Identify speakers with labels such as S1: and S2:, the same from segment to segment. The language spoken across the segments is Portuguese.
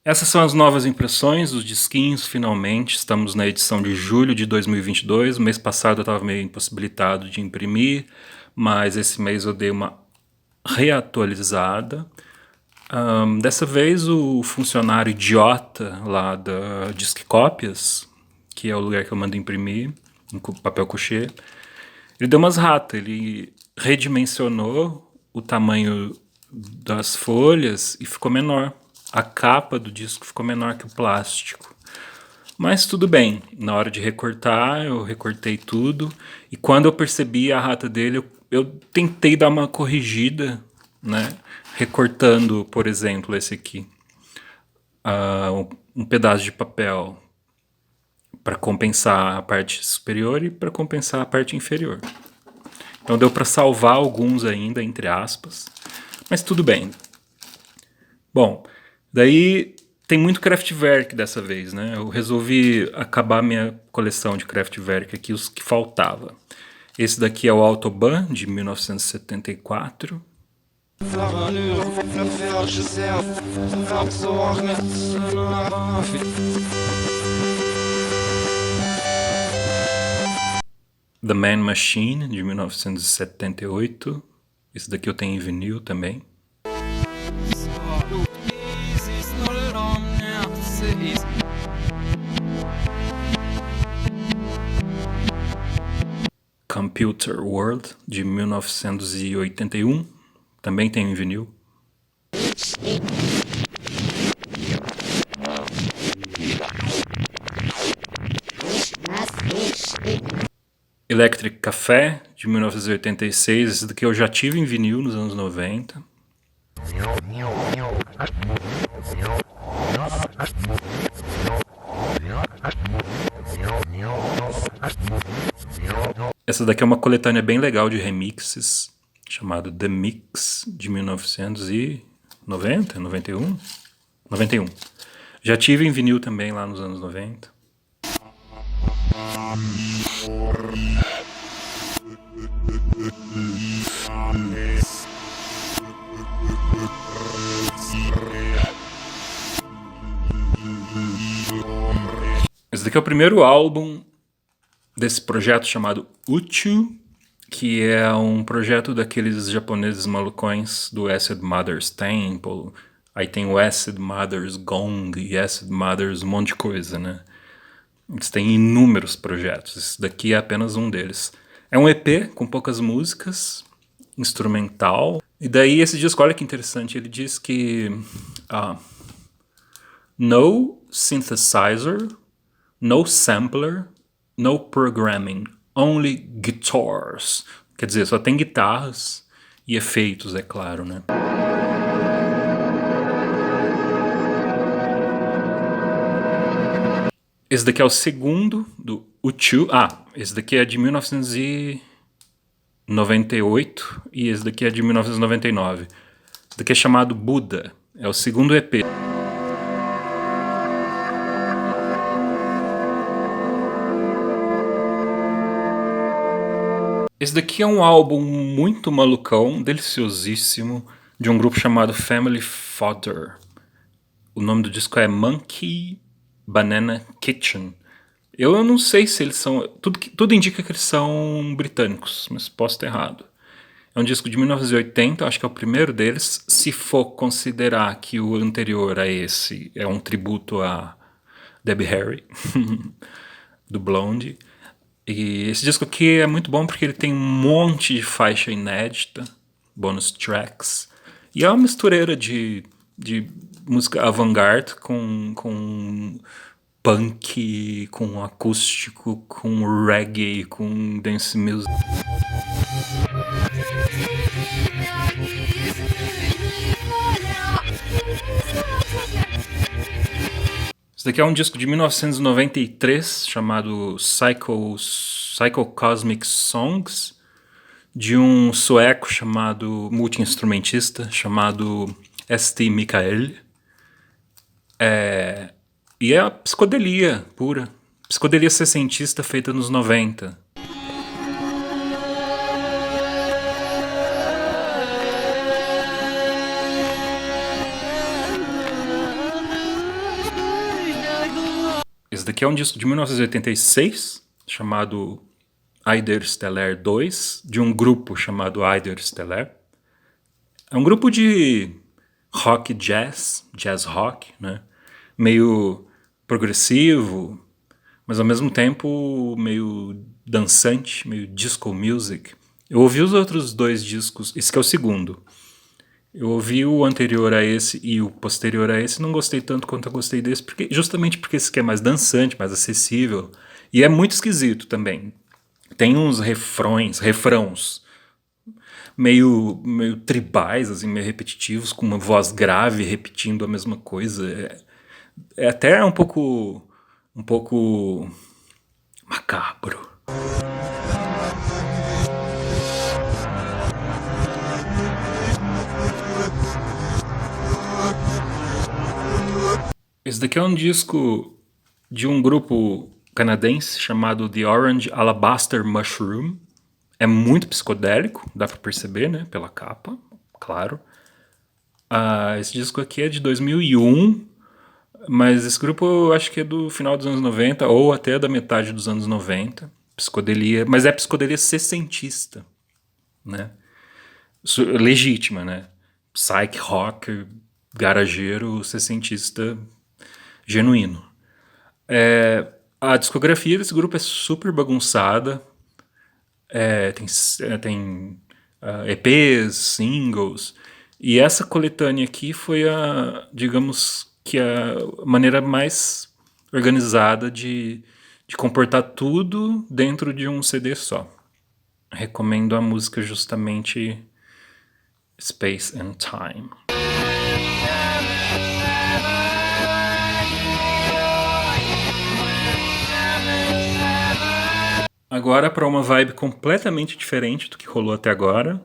S1: Essas são as novas impressões, os disquinhos, finalmente. Estamos na edição de julho de 2022. O mês passado eu estava meio impossibilitado de imprimir, mas esse mês eu dei uma reatualizada. Dessa vez o funcionário idiota lá da Disque Cópias, que é o lugar que eu mando imprimir, em papel couché, ele deu umas ratas, ele redimensionou o tamanho das folhas e ficou menor. A capa do disco ficou menor que o plástico. Mas tudo bem, na hora de recortar, eu recortei tudo. E quando eu percebi a rata dele, eu tentei dar uma corrigida, né? Recortando, por exemplo, esse aqui. Um pedaço de papel para compensar a parte superior e para compensar a parte inferior. Então deu para salvar alguns ainda, entre aspas. Mas tudo bem. Bom, daí tem muito Kraftwerk dessa vez, né? Eu resolvi acabar minha coleção de Kraftwerk aqui, os que faltava. Esse daqui é o Autobahn, de 1974. The Man Machine, de 1978. Esse daqui eu tenho em vinil também. Computer World, de 1981. Também tem em vinil. Electric Café, de 1986. Esse daqui eu já tive em vinil nos anos 90. Essa daqui é uma coletânea bem legal de remixes, chamada The Mix, de 1990, 91? 91. Já tive em vinil também lá nos anos 90. Esse daqui é o primeiro álbum desse projeto chamado Uchu, que é um projeto daqueles japoneses malucões do Acid Mother's Temple. Aí tem o Acid Mother's Gong e Acid Mother's um monte de coisa, né? Eles têm inúmeros projetos, esse daqui é apenas um deles. É um EP com poucas músicas, instrumental. E daí esse disco, olha que interessante, ele diz que no synthesizer, no sampler, no programming, only guitars. Quer dizer, só tem guitarras e efeitos, é claro, né? Esse daqui é o segundo do Uchu. Esse daqui é de 1998 e esse daqui é de 1999. Esse daqui é chamado Buda, é o segundo EP. Esse daqui é um álbum muito malucão, deliciosíssimo, de um grupo chamado Family Fodder. O nome do disco é Monkey Banana Kitchen. Eu não sei se eles são... Tudo indica que eles são britânicos, mas posso estar errado. É um disco de 1980, acho que é o primeiro deles, se for considerar que o anterior a esse é um tributo a Debbie Harry, do Blondie. E esse disco aqui é muito bom porque ele tem um monte de faixa inédita, bonus tracks, e é uma mistureira de música avant-garde com punk, com acústico, com reggae, com dance music. Esse daqui é um disco de 1993 chamado Psycho Cosmic Songs, de um sueco chamado, multi-instrumentista, chamado St. Mikael. E é a psicodelia pura, psicodelia sessentista feita nos 90. Esse daqui é um disco de 1986, chamado Eidersteller 2, de um grupo chamado Eidersteller. É um grupo de rock jazz, jazz rock, né? Meio progressivo, mas ao mesmo tempo meio dançante, meio disco music. Eu ouvi os outros dois discos, esse que é o segundo. Eu ouvi o anterior a esse e o posterior a esse, não gostei tanto quanto eu gostei desse, justamente porque esse aqui é mais dançante, mais acessível. E é muito esquisito também. Tem uns refrãos, meio tribais, assim, meio repetitivos, com uma voz grave repetindo a mesma coisa. É até um pouco macabro. Esse daqui é um disco de um grupo canadense chamado The Orange Alabaster Mushroom. É muito psicodélico, dá pra perceber, né? Pela capa, claro. Esse disco aqui é de 2001, mas esse grupo eu acho que é do final dos anos 90 ou até da metade dos anos 90. Psicodelia, mas é psicodelia sessentista, né? Legítima, né? Psych rock, garageiro, sessentista genuíno. A discografia desse grupo é super bagunçada. Tem EPs, singles. E essa coletânea aqui foi digamos que a maneira mais organizada de comportar tudo dentro de um CD só. Recomendo a música justamente Space and Time. Agora para uma vibe completamente diferente do que rolou até agora.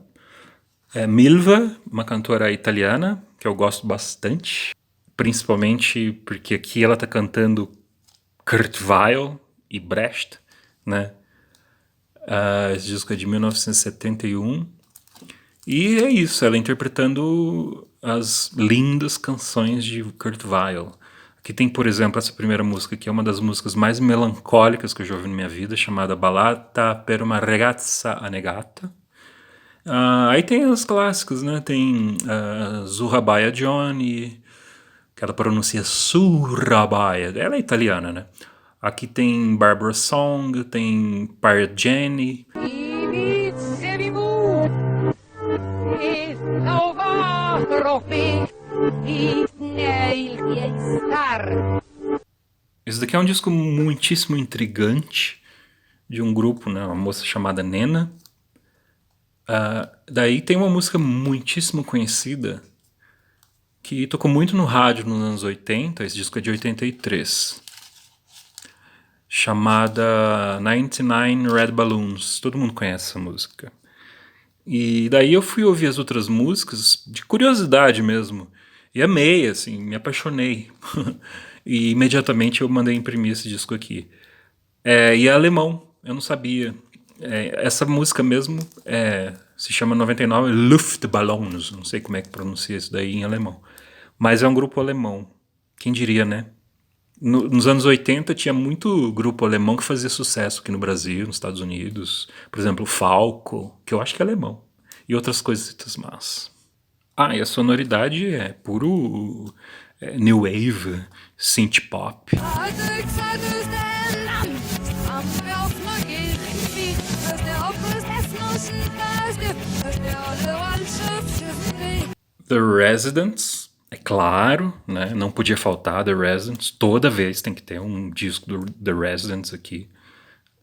S1: É Milva, uma cantora italiana, que eu gosto bastante. Principalmente porque aqui ela tá cantando Kurt Weill e Brecht, né? Esse disco é de 1971. E é isso, ela interpretando as lindas canções de Kurt Weill. Aqui tem, por exemplo, essa primeira música, que é uma das músicas mais melancólicas que eu já ouvi na minha vida, chamada Ballata per una ragazza annegata. Aí tem os clássicos, né? Tem Surabaya Johnny, que ela pronuncia Surabaya. Ela é italiana, né? Aqui tem Barbara Song, tem Pirate Jenny. Esse daqui é um disco muitíssimo intrigante de um grupo, né? Uma moça chamada Nena. Daí tem uma música muitíssimo conhecida que tocou muito no rádio nos anos 80, esse disco é de 83, chamada 99 Red Balloons. Todo mundo conhece essa música. E daí eu fui ouvir as outras músicas de curiosidade mesmo. E amei, assim, me apaixonei. E imediatamente eu mandei imprimir esse disco aqui. E é alemão, eu não sabia. Essa música mesmo se chama 99 Luftballons, não sei como é que pronuncia isso daí em alemão. Mas é um grupo alemão, quem diria, né? Nos anos 80 tinha muito grupo alemão que fazia sucesso aqui no Brasil, nos Estados Unidos. Por exemplo, Falco, que eu acho que é alemão. E outras coisas más. E a sonoridade é puro new wave, synth pop. The Residents, é claro, né? Não podia faltar The Residents. Toda vez tem que ter um disco do The Residents aqui.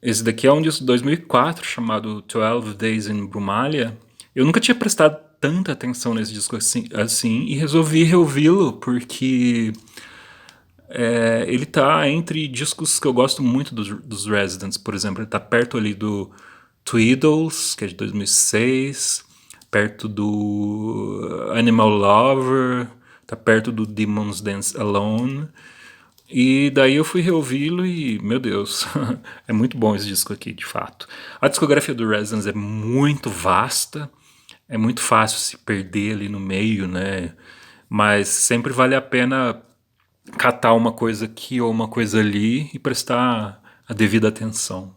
S1: Esse daqui é um disco de 2004 chamado 12 Days in Brumalia. Eu nunca tinha prestado tanta atenção nesse disco assim e resolvi reouvi-lo porque ele tá entre discos que eu gosto muito dos Residents. Por exemplo, ele tá perto ali do Tweedles, que é de 2006, perto do Animal Lover, tá perto do Demons Dance Alone. E daí eu fui reouvi-lo e, meu Deus, é muito bom esse disco aqui, de fato. A discografia do Residents é muito vasta, é muito fácil se perder ali no meio, né? Mas sempre vale a pena catar uma coisa aqui ou uma coisa ali e prestar a devida atenção.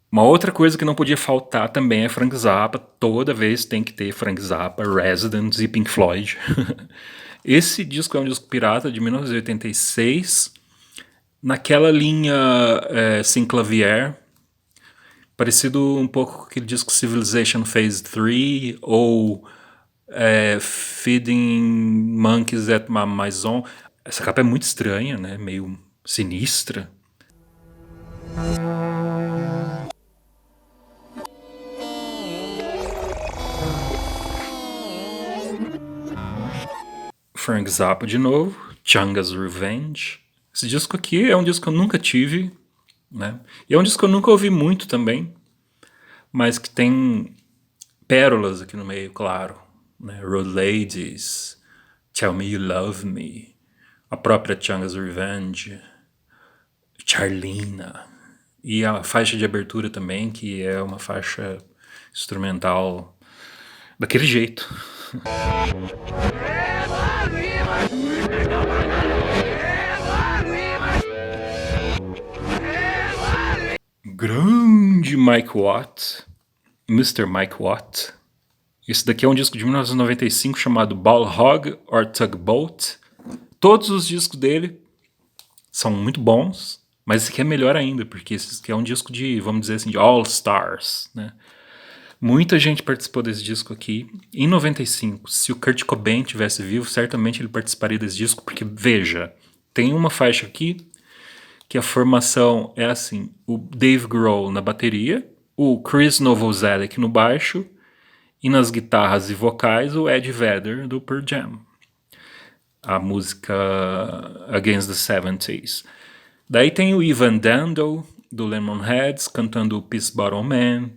S1: Uma outra coisa que não podia faltar também é Frank Zappa. Toda vez tem que ter Frank Zappa, Residents e Pink Floyd. Esse disco é um disco pirata de 1986, naquela linha Synclavier, parecido um pouco com aquele disco Civilization Phase 3 ou Feeding Monkeys at Ma Maison. Essa capa é muito estranha, né? Meio sinistra. Frank Zappa de novo, Chunga's Revenge. Esse disco aqui é um disco que eu nunca tive, né? E é um disco que eu nunca ouvi muito também, mas que tem pérolas aqui no meio, claro, né? Road Ladies, Tell Me You Love Me, a própria Chunga's Revenge, Charlina, e a faixa de abertura também, que é uma faixa instrumental daquele jeito. Grande Mike Watt, Mr. Mike Watt. Esse daqui é um disco de 1995 chamado Ball Hog or Tugboat. Todos os discos dele são muito bons, mas esse aqui é melhor ainda, porque esse aqui é um disco de, vamos dizer assim, de All Stars, né? Muita gente participou desse disco aqui. Em 95, se o Kurt Cobain tivesse vivo, certamente ele participaria desse disco, porque, veja, tem uma faixa aqui que a formação é assim, o Dave Grohl na bateria, o Chris Novoselic no baixo, e nas guitarras e vocais o Ed Vedder do Pearl Jam. A música Against the 70s. Daí tem o Ivan Dando do Lemonheads cantando Peace Bottle Man.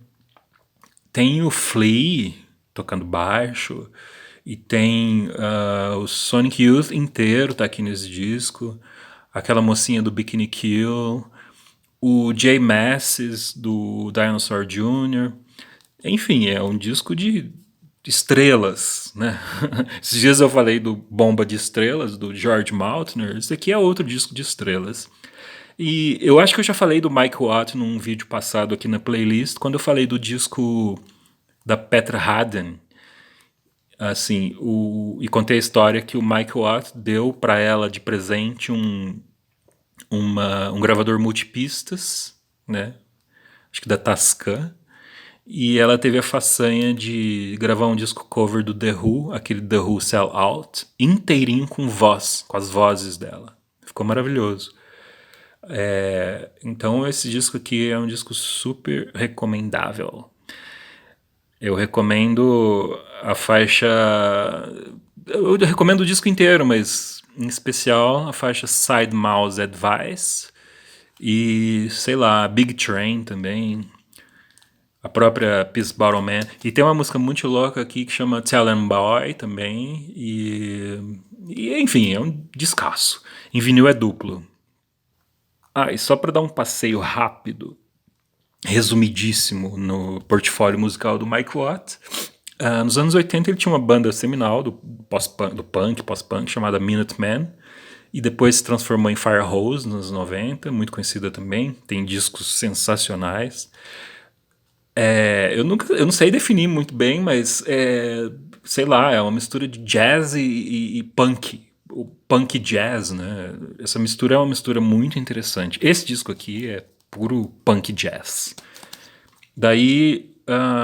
S1: Tem o Flea tocando baixo. E tem o Sonic Youth inteiro tá aqui nesse disco. Aquela mocinha do Bikini Kill. O Jay Mascis do Dinosaur Jr. Enfim, é um disco de estrelas, né? Esses dias eu falei do Bomba de Estrelas, do George Maltner. Esse aqui é outro disco de estrelas. E eu acho que eu já falei do Mike Watt num vídeo passado aqui na playlist, quando eu falei do disco da Petra Haden. Assim, e contei a história que o Mike Watt deu para ela de presente um gravador multipistas, né? Acho que da Tascam. E ela teve a façanha de gravar um disco cover do The Who, aquele The Who Sell Out, inteirinho com voz, com as vozes dela. Ficou maravilhoso. Então esse disco aqui é um disco super recomendável. Eu recomendo a faixa... Eu recomendo o disco inteiro, mas em especial a faixa Side Mouse Advice e, sei lá, Big Train também. A própria Peace Bottle Man. E tem uma música muito louca aqui que chama Tell 'Em Boy também. E enfim, é um descasso. Em vinil é duplo. E só para dar um passeio rápido, resumidíssimo no portfólio musical do Mike Watt. Nos anos 80 ele tinha uma banda seminal do pós-punk chamada Minutemen. E depois se transformou em Firehose nos anos 90, muito conhecida também. Tem discos sensacionais. Eu não sei definir muito bem, mas sei lá, é uma mistura de jazz e punk. O punk jazz, né? Essa mistura é uma mistura muito interessante. Esse disco aqui é puro punk jazz. Daí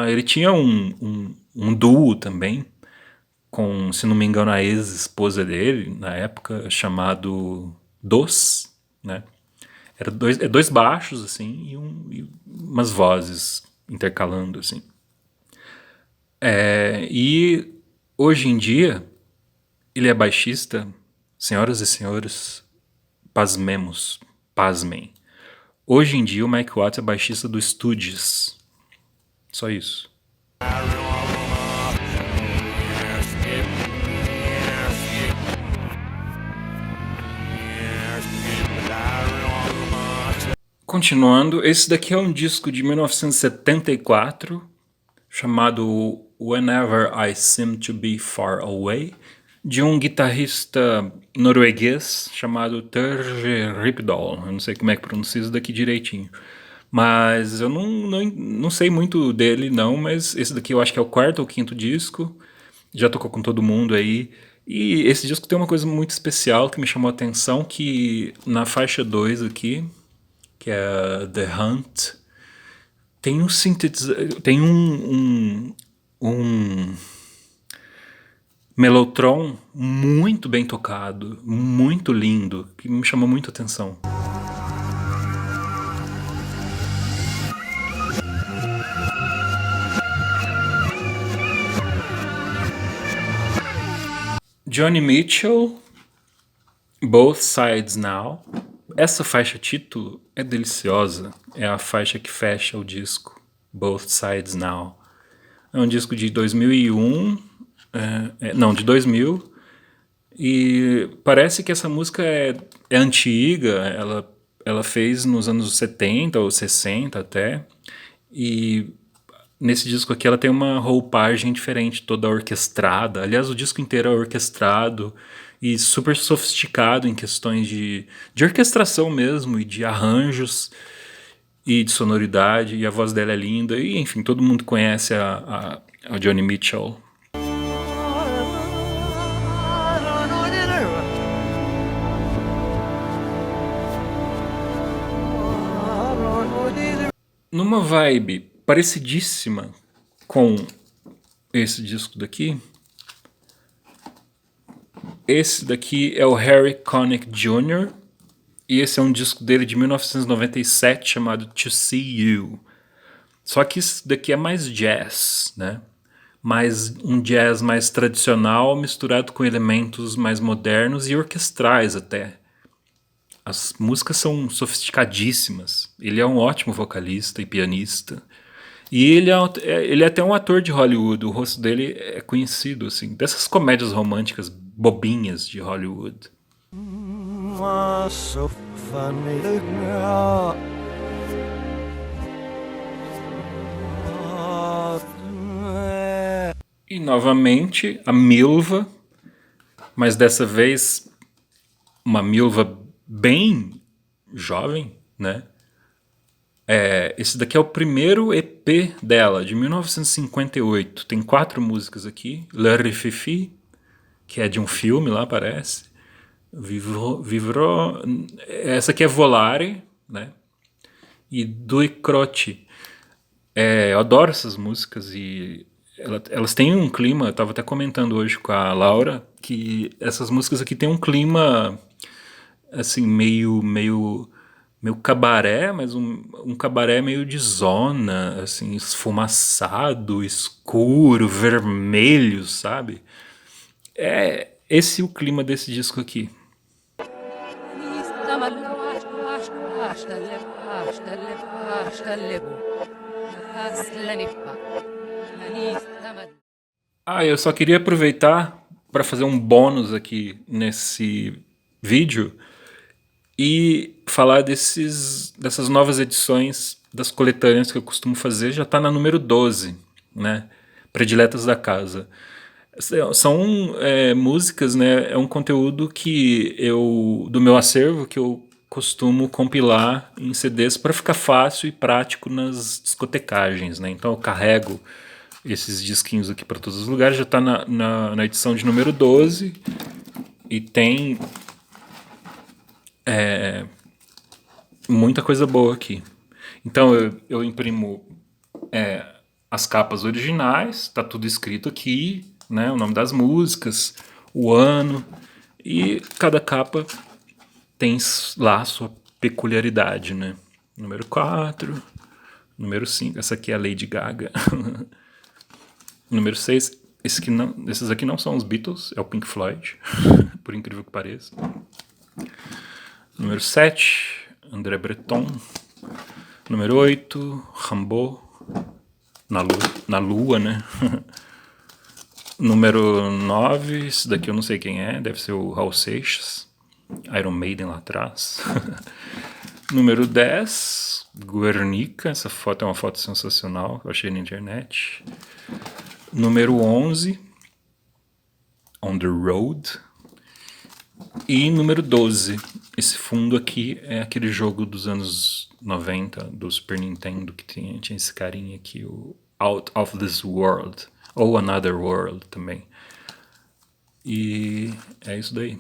S1: ele tinha um duo também, com, se não me engano, a ex-esposa dele, na época, chamado Dos, né? Era dois baixos, assim, e umas vozes intercalando, assim. E hoje em dia, ele é baixista. Senhoras e senhores, pasmem. Hoje em dia, o Mike Watt é baixista do Stooges. Só isso. Continuando, esse daqui é um disco de 1974 chamado Whenever I Seem to Be Far Away, de um guitarrista norueguês chamado Terje Ripdahl. Eu não sei como é que pronuncia isso daqui direitinho. Mas eu não sei muito dele, não, mas esse daqui eu acho que é o quarto ou quinto disco. Já tocou com todo mundo aí. E esse disco tem uma coisa muito especial que me chamou a atenção, que na faixa 2 aqui, que é The Hunt, tem um sintetizador, tem um Mellotron muito bem tocado, muito lindo, que me chamou muito a atenção. Johnny Mitchell, Both Sides Now. Essa faixa título é deliciosa. É a faixa que fecha o disco, Both Sides Now. É um disco de 2001, não, de 2000. E parece que essa música é antiga, ela fez nos anos 70 ou 60 até. E nesse disco aqui ela tem uma roupagem diferente, toda orquestrada. Aliás, o disco inteiro é orquestrado e super sofisticado em questões de orquestração mesmo, e de arranjos e de sonoridade. E a voz dela é linda. E enfim, todo mundo conhece a Johnny Mitchell. Numa vibe parecidíssima com esse disco daqui, esse daqui é o Harry Connick Jr., e esse é um disco dele de 1997 chamado To See You. Só que isso daqui é mais jazz, né? Um jazz mais tradicional misturado com elementos mais modernos e orquestrais até. As músicas são sofisticadíssimas. Ele é um ótimo vocalista e pianista. E ele é até um ator de Hollywood. O rosto dele é conhecido, assim, dessas comédias românticas bobinhas de Hollywood. E novamente a Milva, mas dessa vez uma Milva bem jovem, né? Esse daqui é o primeiro EP dela, de 1958. Tem 4 músicas aqui. Le Rififi, que é de um filme lá, parece. Vivro, essa aqui é Volare, né? E Due Croce. Eu adoro essas músicas e elas têm um clima. Eu estava até comentando hoje com a Laura que essas músicas aqui têm um clima assim, meio cabaré, mas um cabaré meio de zona, assim, esfumaçado, escuro, vermelho, sabe? É esse o clima desse disco aqui. Eu só queria aproveitar para fazer um bônus aqui nesse vídeo e falar dessas novas edições das coletâneas que eu costumo fazer. Já está na número 12, né? Prediletas da Casa. São músicas, né? É um conteúdo do meu acervo que eu costumo compilar em CDs para ficar fácil e prático nas discotecagens, né? Então eu carrego esses disquinhos aqui para todos os lugares. Já está na edição de número 12 e tem muita coisa boa aqui. Então eu imprimo as capas originais, tá tudo escrito aqui, né? O nome das músicas, o ano, e cada capa tem lá a sua peculiaridade, né? Número 4, número 5, essa aqui é a Lady Gaga. Número 6, esses aqui não são os Beatles, é o Pink Floyd, por incrível que pareça. Número 7, André Breton. Número 8, Rimbaud, na lua, né? Número 9, esse daqui eu não sei quem é, deve ser o Raul Seixas, Iron Maiden lá atrás. Número 10, Guernica. Essa foto é uma foto sensacional, eu achei na internet. Número 11, On the Road. E número 12, esse fundo aqui é aquele jogo dos anos 90, do Super Nintendo, que tinha esse carinha aqui, o Out of This World, ou Another World também. E é isso daí.